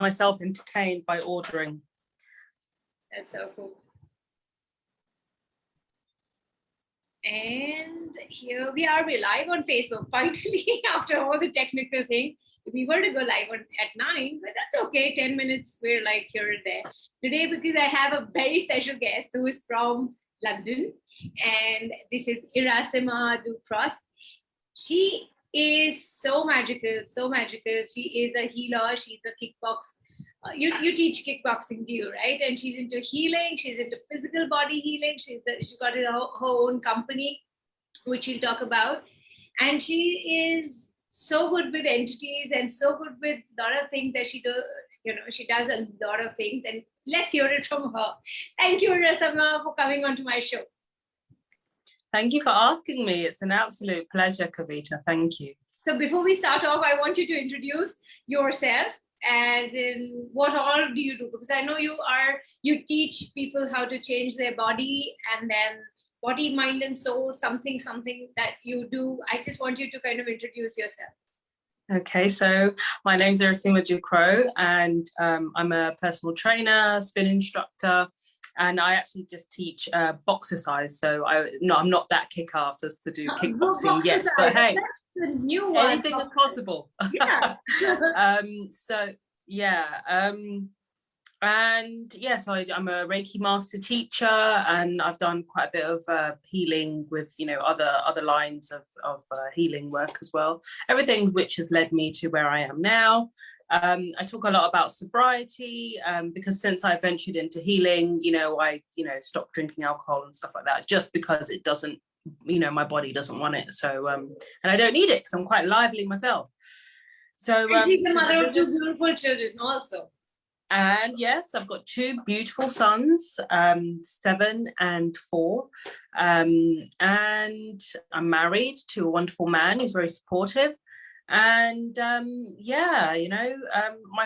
myself entertained by ordering. That's so cool. And here we are, we're live on Facebook finally after all the technical thing. We were to go live at 9, but that's okay. 10 minutes, we're like here and there. Today, because I have a very special guest who is from London, and this is Iracema du Cros. She is so magical, so magical. She is a healer. She's a kickbox. You teach kickboxing, do you, right? And she's into healing. She's into physical body healing. She's got her own company, which she'll talk about. And she is so good with entities and so good with a lot of things that she does. You know, she does a lot of things. And let's hear it from her. Thank you, Iracema, for coming onto my show. Thank you for asking me. It's an absolute pleasure, Kavvita. Thank you. So before we start off, I want you to introduce yourself, as in what all do you do? Because I know you teach people how to change their body, and then body, mind, and soul, something that you do. I just want you to kind of introduce yourself. Okay, so my name's Iracema du Cros, and I'm a personal trainer, spin instructor, and I actually just teach boxercise. So I'm not that kick-ass as to do kickboxing yet, but hey, that's a new one. Anything is possible. Yeah. So yeah. And yes, I'm a Reiki master teacher, and I've done quite a bit of healing with, you know, other lines of healing work as well. Everything which has led me to where I am now. I talk a lot about sobriety because since I ventured into healing, I stopped drinking alcohol and stuff like that, just because it doesn't, my body doesn't want it. So and I don't need it because I'm quite lively myself. So and she's the mother of 2 beautiful children also. And yes, I've got 2 beautiful sons, 7 and 4. And I'm married to a wonderful man who's very supportive. And my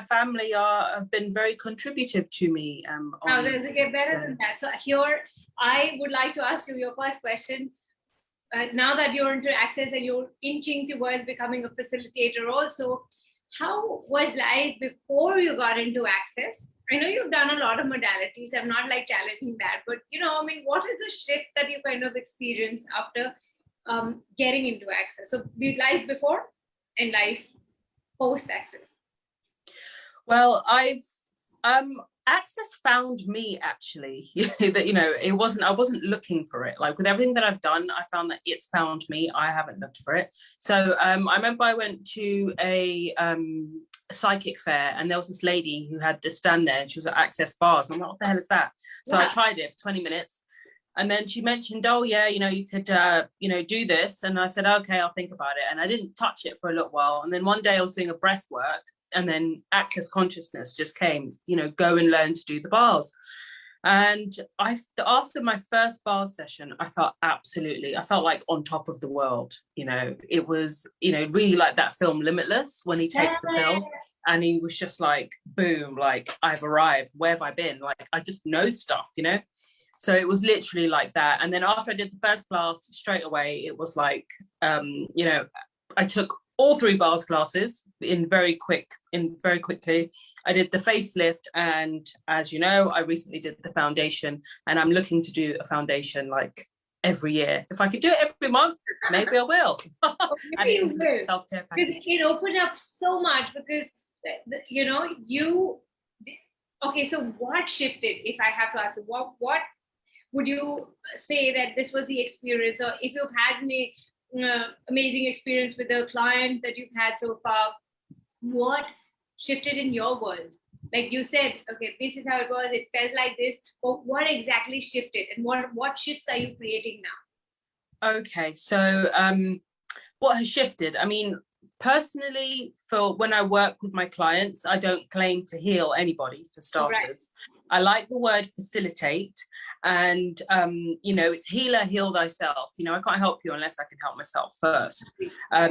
family have been very contributive to me. How does it get better than that? So here, I would like to ask you your first question. Now that you're into Access and you're inching towards becoming a facilitator also, how was life before you got into Access? I know you've done a lot of modalities. I'm not like challenging that, but what is the shift that you kind of experienced after getting into Access? So be life before and life post Access. Well, Access found me, actually. That I wasn't looking for it. Like with everything that I've done, I found that it's found me. I haven't looked for it. So I remember I went to a psychic fair, and there was this lady who had this stand there, and she was at Access Bars. I'm like, what the hell is that? So I tried it for 20 minutes. And then she mentioned, oh yeah, you could, do this. And I said, okay, I'll think about it. And I didn't touch it for a little while. And then one day I was doing a breath work, and then Access consciousness just came, go and learn to do the bars. And after my first bar session, I felt like on top of the world. It was, really like that film Limitless, when he takes the pill and he was just like, boom, like I've arrived. Where have I been? Like, I just know stuff, So it was literally like that. And then after I did the first class, straight away, it was like, I took all 3 bars classes very quickly. I did the facelift, and as you know, I recently did the foundation, and I'm looking to do a foundation like every year. If I could do it every month, maybe I will. Maybe you will. Self-care package. It opened up so much because, okay, so what shifted? If I have to ask you, what would you say that this was the experience, or if you've had any amazing experience with the client that you've had so far, what shifted in your world? Like you said, okay, this is how it was, it felt like this, but what exactly shifted, and what shifts are you creating now? Okay, so what has shifted? I mean, personally, for when I work with my clients, I don't claim to heal anybody, for starters. Right. I like the word facilitate, and it's heal thyself. I can't help you unless I can help myself first.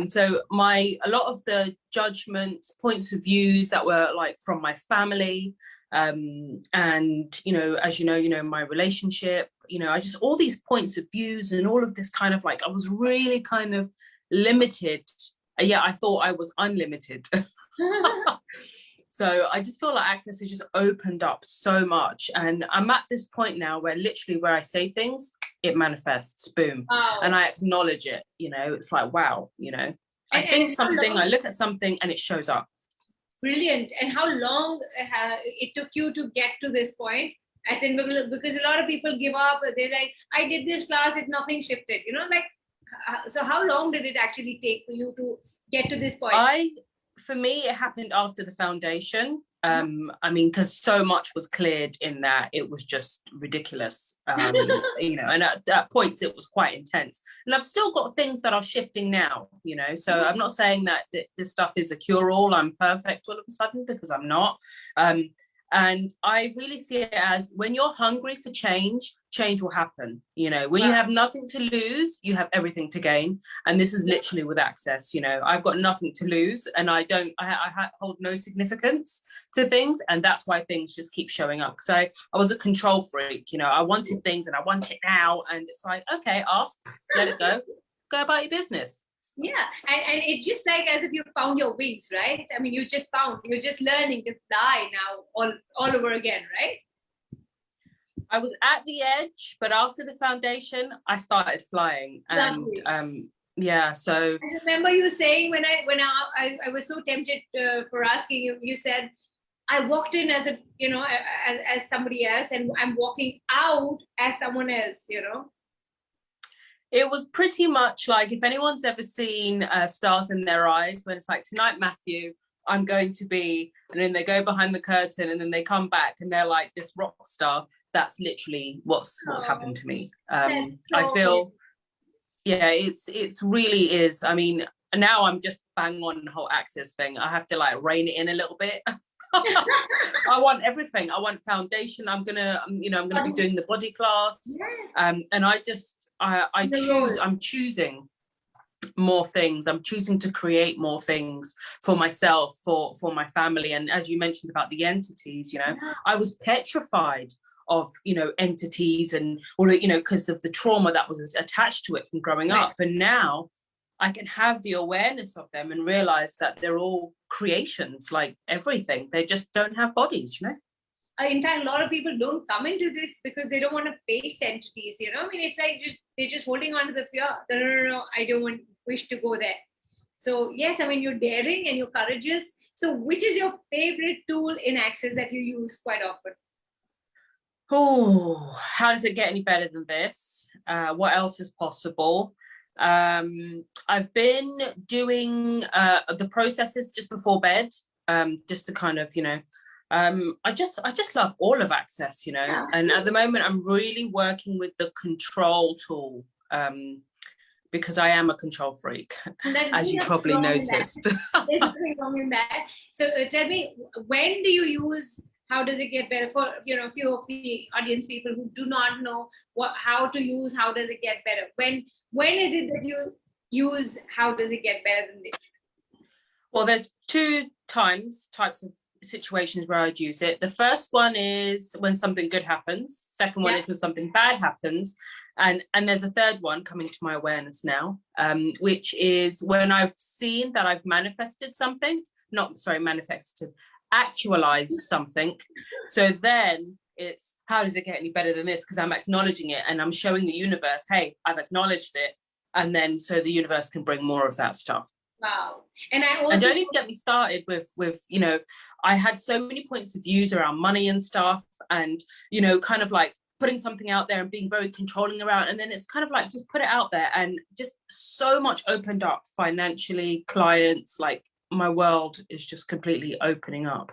So a lot of the judgments, points of views that were like from my family, and as my relationship, I just, all these points of views and all of this kind of like, I was really kind of limited. I thought I was unlimited. So I just feel like Access has just opened up so much. And I'm at this point now where literally where I say things, it manifests, boom. Wow. And I acknowledge it, you know, it's like, wow, you know, I think something, I look at something and it shows up. Brilliant. And how long it took you to get to this point? As in, because a lot of people give up. They're like, I did this class, if nothing shifted, you know, like, so how long did it actually take for you to get to this point? For me, it happened after the foundation. I mean, because so much was cleared in that, it was just ridiculous. You know, and at points it was quite intense. And I've still got things that are shifting now, you know, so I'm not saying that this stuff is a cure-all, I'm perfect all of a sudden, because I'm not. And I really see it as, when you're hungry for change, change will happen. You know, when you have nothing to lose, you have everything to gain. And this is literally with Access, you know, I've got nothing to lose, and I hold no significance to things. And that's why things just keep showing up. Because I was a control freak, you know, I wanted things and I want it now. And it's like, okay, ask, let it go about your business. Yeah, and it's just like as if you found your wings, right? I mean, you're just learning to fly now all over again, right? I was at the edge, but after the foundation, I started flying. And yeah, so I remember you saying when I was so tempted for asking you, you said, I walked in as a, you know, as somebody else, and I'm walking out as someone else, you know. It was pretty much like, if anyone's ever seen Stars in Their Eyes, when it's like, tonight, Matthew, I'm going to be, and then they go behind the curtain and then they come back and they're like this rock star. That's literally what's happened to me. I feel, yeah, it's really is. I mean, now I'm just bang on the whole Access thing. I have to like rein it in a little bit. I want everything. I want foundation. I'm gonna be doing the body class. And I'm choosing more things. I'm choosing to create more things for myself, for my family. And as you mentioned about the entities, you know, I was petrified of, you know, entities or you know, because of the trauma that was attached to it from growing up. And now I can have the awareness of them and realize that they're all creations, like everything. They just don't have bodies, you know. In fact, a lot of people don't come into this because they don't want to face entities, you know. I mean, it's like they're just holding on to the fear. No, I don't wish to go there. So yes, I mean, you're daring and you're courageous. So which is your favorite tool in Access that you use quite often? Oh, how does it get any better than this? What else is possible? I've been doing the processes just before bed, just to kind of, you know, I just love all of Access, you know. And at the moment I'm really working with the control tool, because I am a control freak, as you probably noticed. There's nothing wrong in that. So tell me, when do you use, how does it get better, for, you know, a few of the audience people who do not know how to use, how does it get better? When is it that you use, how does it get better than this? Well, there's two types of situations where I'd use it. The first one is when something good happens. Second one is when something bad happens. And there's a third one coming to my awareness now, which is when I've seen that I've manifested something, actualized something. So then it's, how does it get any better than this? Because I'm acknowledging it and I'm showing the universe, hey, I've acknowledged it. And then so the universe can bring more of that stuff. Wow. And I also, and don't even get me started with, you know, I had so many points of views around money and stuff, and, you know, kind of like putting something out there and being very controlling around, and then it's kind of like, just put it out there, and just so much opened up financially, clients, like my world is just completely opening up.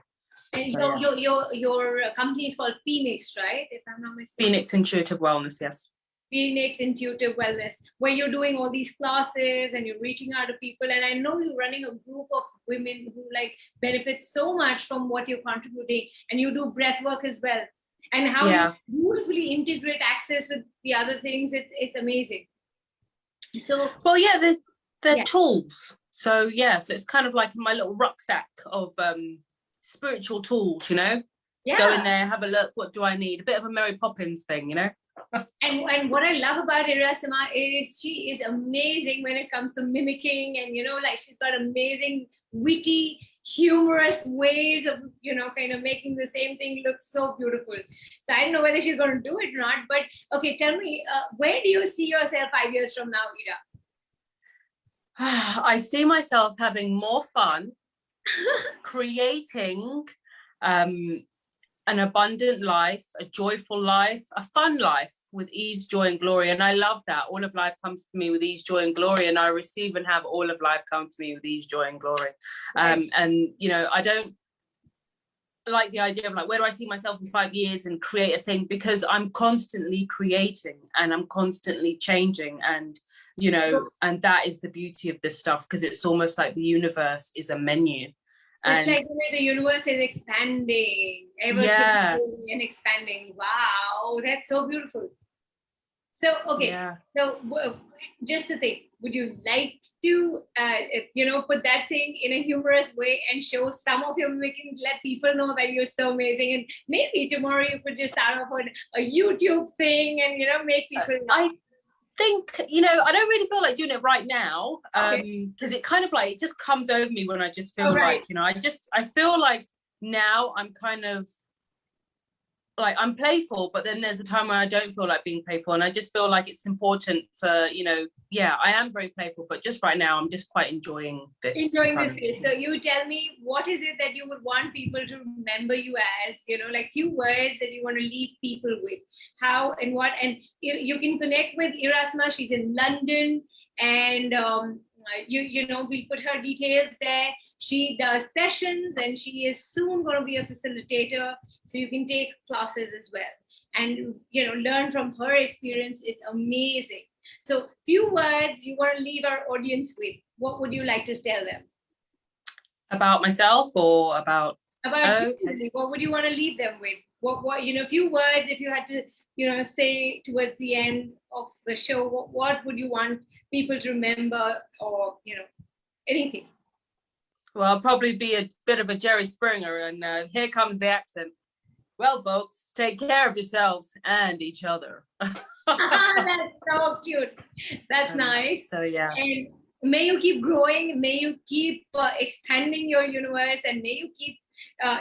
And so your company is called Phoenix, right? If I'm not mistaken. Phoenix Intuitive Wellness, yes. Phoenix Intuitive Wellness, where you're doing all these classes and you're reaching out to people. And I know you're running a group of women who like benefit so much from what you're contributing, and you do breath work as well. And how you beautifully integrate Access with the other things, it's amazing. So, well, yeah, they're tools. So yeah, so it's kind of like my little rucksack of spiritual tools, you know. Go in there, have a look, what do I need? A bit of a Mary Poppins thing, you know. And what I love about Iracema is she is amazing when it comes to mimicking, and, you know, like she's got amazing witty humorous ways of, you know, kind of making the same thing look so beautiful. So I don't know whether she's going to do it or not, but okay, tell me, where do you see yourself 5 years from now, Ira? I see myself having more fun, creating an abundant life, a joyful life, a fun life with ease, joy, and glory. And I love that. All of life comes to me with ease, joy, and glory. And I receive and have all of life come to me with ease, joy, and glory. And, you know, I don't like the idea of like, where do I see myself in 5 years and create a thing? Because I'm constantly creating and I'm constantly changing. And, you know, and that is the beauty of this stuff, because it's almost like the universe is a menu. So it's like the way the universe is expanding, ever changing and expanding. Wow, that's so beautiful. So, okay, so just the thing, would you like to, you know, put that thing in a humorous way and show some of your making, let people know that you're so amazing? And maybe tomorrow you could just start off on a YouTube thing and, you know, make people laugh. I think, you know, I don't really feel like doing it right now, because it kind of like, it just comes over me when I just feel like, you know, I feel like now I'm kind of like, I'm playful, but then there's a time where I don't feel like being playful, and I just feel like it's important for, you know, I am very playful, but just right now I'm just quite enjoying this. So you tell me, what is it that you would want people to remember you as, you know, like few words that you want to leave people with, how and what, and you can connect with Iracema. She's in London, and you know, we'll put her details there. She does sessions, and she is soon going to be a facilitator, so you can take classes as well and, you know, learn from her experience. It's amazing. So few words you want to leave our audience with. What would you like to tell them? About myself or about what would you want to leave them with? What you know, few words, if you had to, you know, say towards the end of the show, what would you want people to remember, or, you know, anything? Well, I'll probably be a bit of a Jerry Springer, and here comes the accent. Well, folks, take care of yourselves and each other. That's so cute. That's nice. So yeah. And may you keep growing, may you keep expanding your universe, and may you keep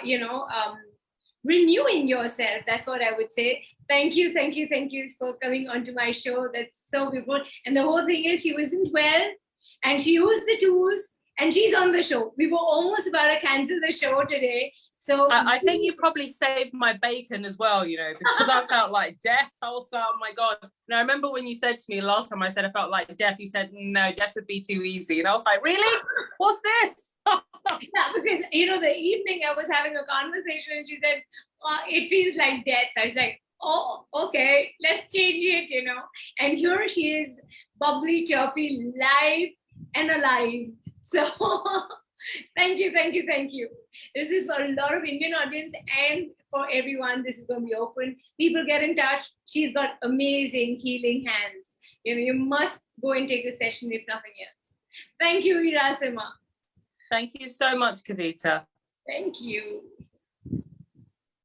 you know, renewing yourself. That's what I would say. Thank you for coming onto my show. That's so beautiful. And the whole thing is, she wasn't well and she used the tools and she's on the show. We were almost about to cancel the show today. So I think you probably saved my bacon as well, you know, because I felt like death. I was like, oh my God. And I remember when you said to me last time, I said I felt like death. You said, no, death would be too easy. And I was like, really? What's this? Yeah, because, you know, the evening I was having a conversation and she said, it feels like death. I was like, oh, okay, let's change it, you know. And here she is, bubbly, chirpy, live and alive. So thank you. This is for a lot of Indian audience and for everyone. This is going to be open. People get in touch. She's got amazing healing hands. You know, you must go and take a session if nothing else. Thank you, Iracema. Thank you so much, Kavvita. Thank you.